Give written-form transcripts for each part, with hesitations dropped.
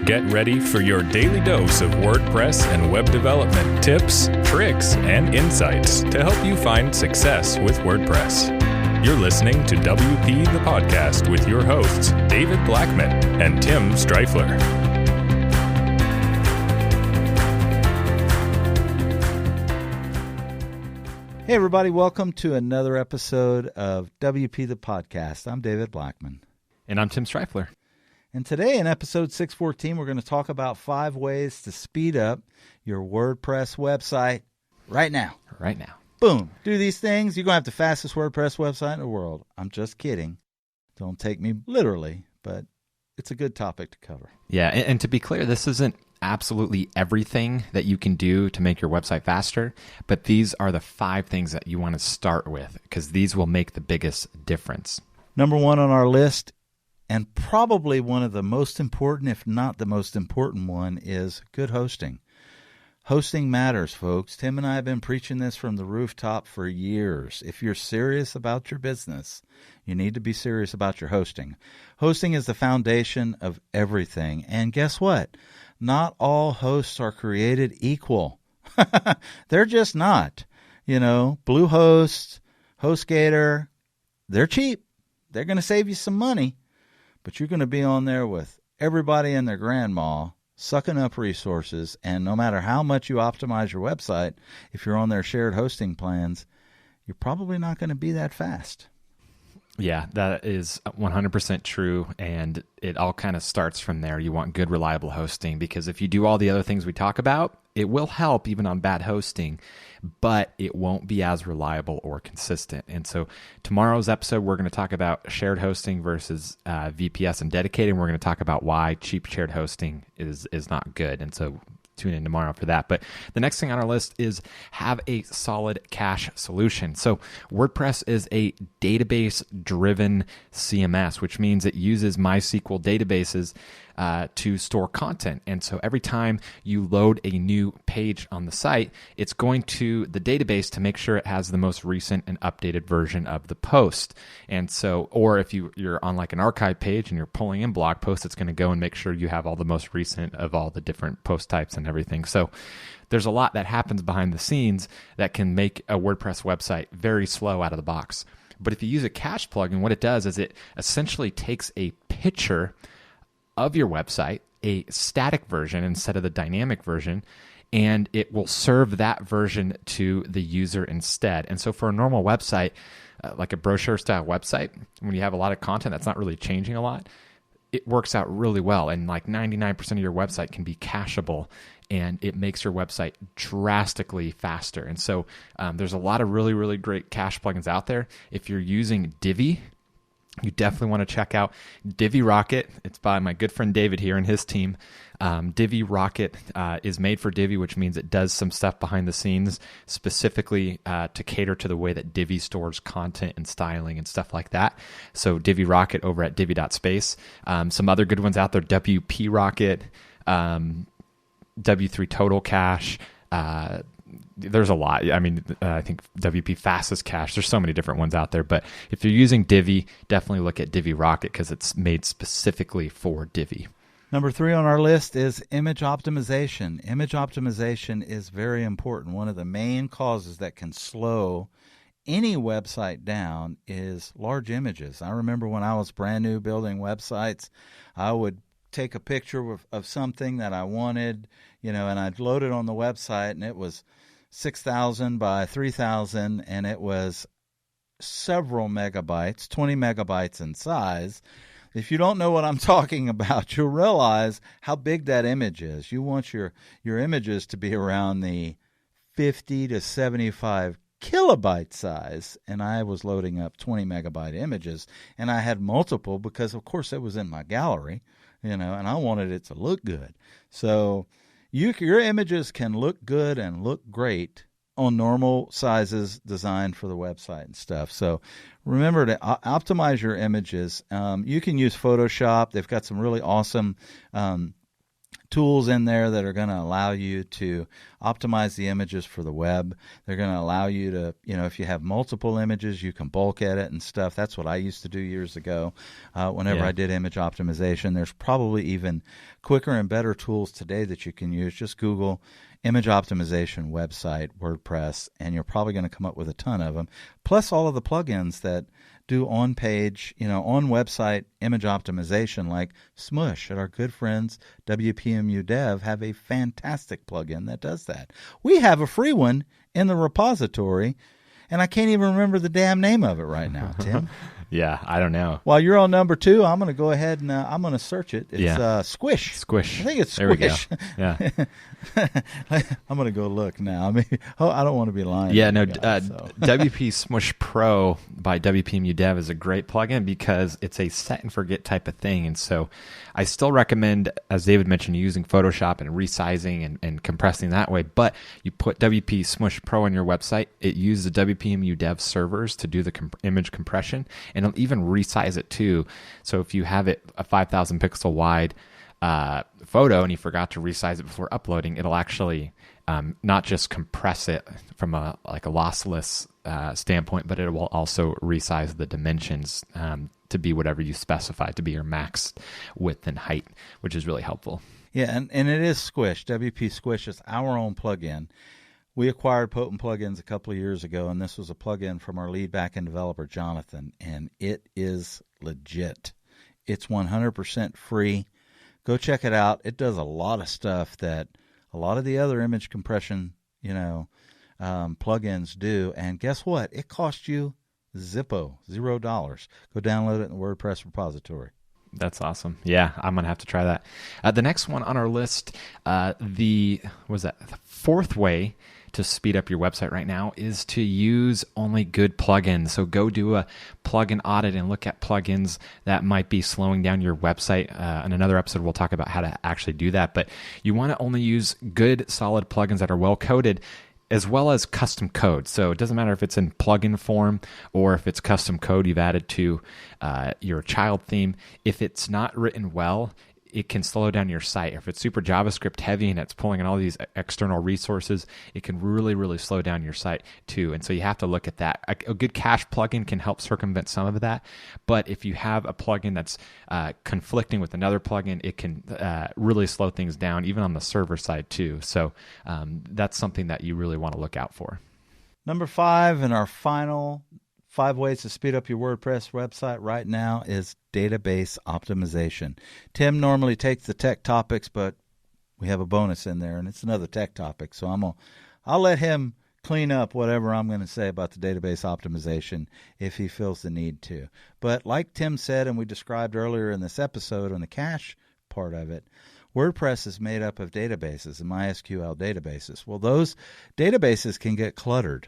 Get ready for your daily dose of WordPress and web development tips, tricks, and insights to help you find success with WordPress. You're listening to WP the Podcast with your hosts, David Blackman and Tim Streifler. Hey everybody, welcome to another episode of WP the Podcast. I'm David Blackman. And I'm Tim Streifler. And today in episode 614, we're going to talk about 5 ways to speed up your WordPress website right now. Right now. Boom. Do these things. You're going to have the fastest WordPress website in the world. I'm just kidding. Don't take me literally, but it's a good topic to cover. Yeah, and to be clear, this isn't absolutely everything that you can do to make your website faster, but these are the 5 things that you want to start with because these will make the biggest difference. Number 1 on our list, and probably one of the most important, if not the most important one, is good hosting. Hosting matters, folks. Tim and I have been preaching this from the rooftop for years. If you're serious about your business, you need to be serious about your hosting. Hosting is the foundation of everything. And guess what? Not all hosts are created equal. They're just not. You know, Bluehost, HostGator, they're cheap. They're going to save you some money. But you're going to be on there with everybody and their grandma sucking up resources, and no matter how much you optimize your website, if you're on their shared hosting plans, you're probably not going to be that fast. Yeah, that is 100% true, and it all kind of starts from there. You want good, reliable hosting, because if you do all the other things we talk about, it will help even on bad hosting, but it won't be as reliable or consistent. And so tomorrow's episode, we're going to talk about shared hosting versus VPS and dedicated, and we're going to talk about why cheap shared hosting is not good. And so tune in tomorrow for that. But the next thing on our list is have a solid cache solution. So WordPress is a database-driven CMS, which means it uses MySQL databases to store content. And so every time you load a new page on the site, it's going to the database to make sure it has the most recent and updated version of the post. And so, or if you're on like an archive page and you're pulling in blog posts, it's going to go and make sure you have all the most recent of all the different post types and everything. So there's a lot that happens behind the scenes that can make a WordPress website very slow out of the box. But if you use a cache plugin, what it does is it essentially takes a picture of your website, a static version instead of the dynamic version, and it will serve that version to the user instead. And so for a normal website, like a brochure style website, when you have a lot of content that's not really changing a lot, it works out really well. And like 99% of your website can be cacheable, and it makes your website drastically faster. And so there's a lot of really, really great cache plugins out there. If you're using Divi, you definitely want to check out Divi Rocket. It's by my good friend David here and his team. Divi Rocket is made for Divi, which means it does some stuff behind the scenes specifically to cater to the way that Divi stores content and styling and stuff like that. So Divi Rocket over at divi.space. Some other good ones out there, WP Rocket, W3 Total Cache, there's a lot. I mean, I think WP Fastest Cache. There's so many different ones out there. But if you're using Divi, definitely look at Divi Rocket because it's made specifically for Divi. Number 3 on our list is image optimization. Image optimization is very important. One of the main causes that can slow any website down is large images. I remember when I was brand new building websites, I would take a picture of something that I wanted, and I'd load it on the website, and it was 6,000 by 3,000, and it was several megabytes, 20 megabytes in size. If you don't know what I'm talking about, you'll realize how big that image is. You want your images to be around the 50 to 75 kilobyte size, and I was loading up 20 megabyte images, and I had multiple because, of course, it was in my gallery, and I wanted it to look good. So your images can look good and look great on normal sizes designed for the website and stuff. So remember to optimize your images. You can use Photoshop. They've got some really awesome tools in there that are going to allow you to optimize the images for the web. They're going to allow you to, if you have multiple images, you can bulk edit and stuff. That's what I used to do years ago whenever I did image optimization. There's probably even quicker and better tools today that you can use. Just Google image optimization website, WordPress, and you're probably going to come up with a ton of them, plus all of the plugins that do on-page, on-website image optimization like Smush at our good friends WPMU Dev have a fantastic plugin that does that. We have a free one in the repository, and I can't even remember the damn name of it right now, Tim. Yeah, I don't know. While you're on number 2, I'm going to go ahead and I'm going to search it. It's Squish. Squish. I think it's Squish. There we go. Yeah. I'm going to go look now. I mean, I don't want to be lying. Yeah, no, WP Smush Pro by WPMU Dev is a great plugin because it's a set and forget type of thing. And so I still recommend, as David mentioned, using Photoshop and resizing and compressing that way. But you put WP Smush Pro on your website, it uses the WPMU Dev servers to do the image compression. And it'll even resize it too. So if you have it a 5,000 pixel wide photo and you forgot to resize it before uploading, it'll actually not just compress it from a lossless standpoint, but it will also resize the dimensions to be whatever you specify to be your max width and height, which is really helpful. Yeah, and it is Squish. WP Squish is our own plugin. We acquired Potent Plugins a couple of years ago, and this was a plugin from our lead backend developer, Jonathan, and it is legit. It's 100% free. Go check it out. It does a lot of stuff that a lot of the other image compression, plugins do, and guess what? It costs you Zippo, $0. Go download it in the WordPress repository. That's awesome. Yeah, I'm going to have to try that. The next one on our list, the fourth way to speed up your website right now is to use only good plugins. So go do a plugin audit and look at plugins that might be slowing down your website. In another episode, we'll talk about how to actually do that. But you want to only use good, solid plugins that are well coded, as well as custom code. So it doesn't matter if it's in plugin form or if it's custom code you've added to your child theme. If it's not written well, it can slow down your site. If it's super JavaScript heavy and it's pulling in all these external resources, it can really, really slow down your site too. And so you have to look at that. A good cache plugin can help circumvent some of that. But if you have a plugin that's conflicting with another plugin, it can really slow things down, even on the server side too. So that's something that you really want to look out for. Number 5 and our final 5 ways to speed up your WordPress website right now is database optimization. Tim normally takes the tech topics, but we have a bonus in there, and it's another tech topic. So I'll let him clean up whatever I'm going to say about the database optimization if he feels the need to. But like Tim said, and we described earlier in this episode on the cache part of it, WordPress is made up of databases and MySQL databases. Well, those databases can get cluttered,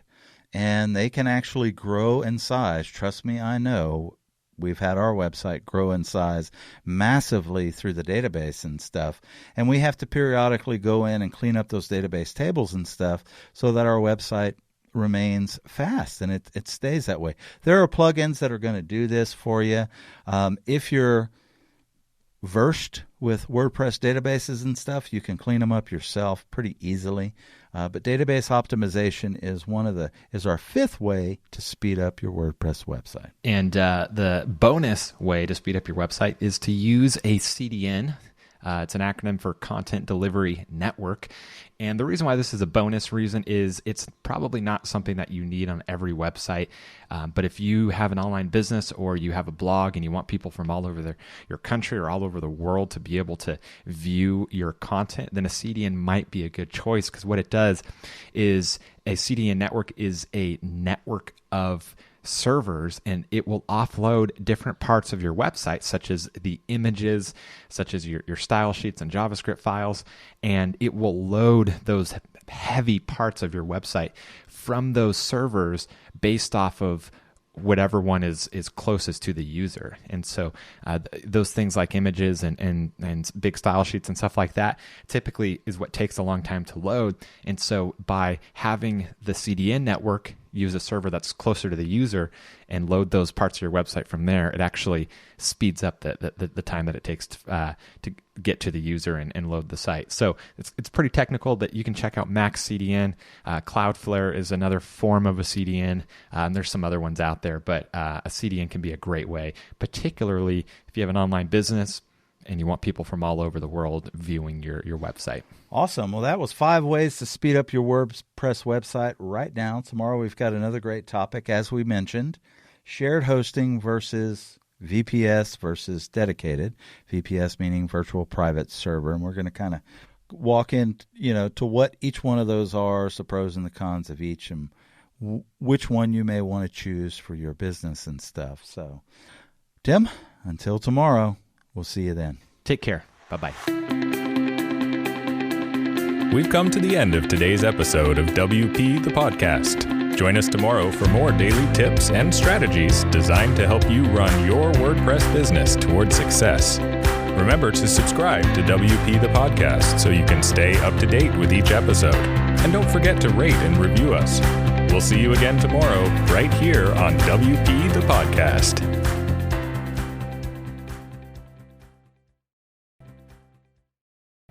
and they can actually grow in size. Trust me, I know. We've had our website grow in size massively through the database and stuff, and we have to periodically go in and clean up those database tables and stuff so that our website remains fast and it stays that way. There are plugins that are going to do this for you. If you're versed with WordPress databases and stuff, you can clean them up yourself pretty easily. But database optimization is our 5th way to speed up your WordPress website. And the bonus way to speed up your website is to use a CDN. It's an acronym for Content Delivery Network. And the reason why this is a bonus reason is it's probably not something that you need on every website. But if you have an online business or you have a blog and you want people from all over your country or all over the world to be able to view your content, then a CDN might be a good choice, because what it does is a CDN network is a network of servers, and it will offload different parts of your website, such as the images, such as your style sheets and JavaScript files, and it will load those heavy parts of your website from those servers based off of whatever one is closest to the user. And so those things like images and big style sheets and stuff like that typically is what takes a long time to load. And so by having the CDN network, use a server that's closer to the user and load those parts of your website from there, it actually speeds up the time that it takes to get to the user and load the site. So it's pretty technical, but you can check out Max CDN. Cloudflare is another form of a CDN. There's some other ones out there, but a CDN can be a great way, particularly if you have an online business and you want people from all over the world viewing your website. Awesome. Well, that was 5 ways to speed up your WordPress website right now. Tomorrow we've got another great topic, as we mentioned, shared hosting versus VPS versus dedicated. VPS meaning virtual private server. And we're going to kind of walk in, to what each one of those are, the pros and the cons of each, and which one you may want to choose for your business and stuff. So, Tim, until tomorrow, we'll see you then. Take care. Bye-bye. We've come to the end of today's episode of WP the Podcast. Join us tomorrow for more daily tips and strategies designed to help you run your WordPress business toward success. Remember to subscribe to WP the Podcast so you can stay up to date with each episode. And don't forget to rate and review us. We'll see you again tomorrow right here on WP the Podcast.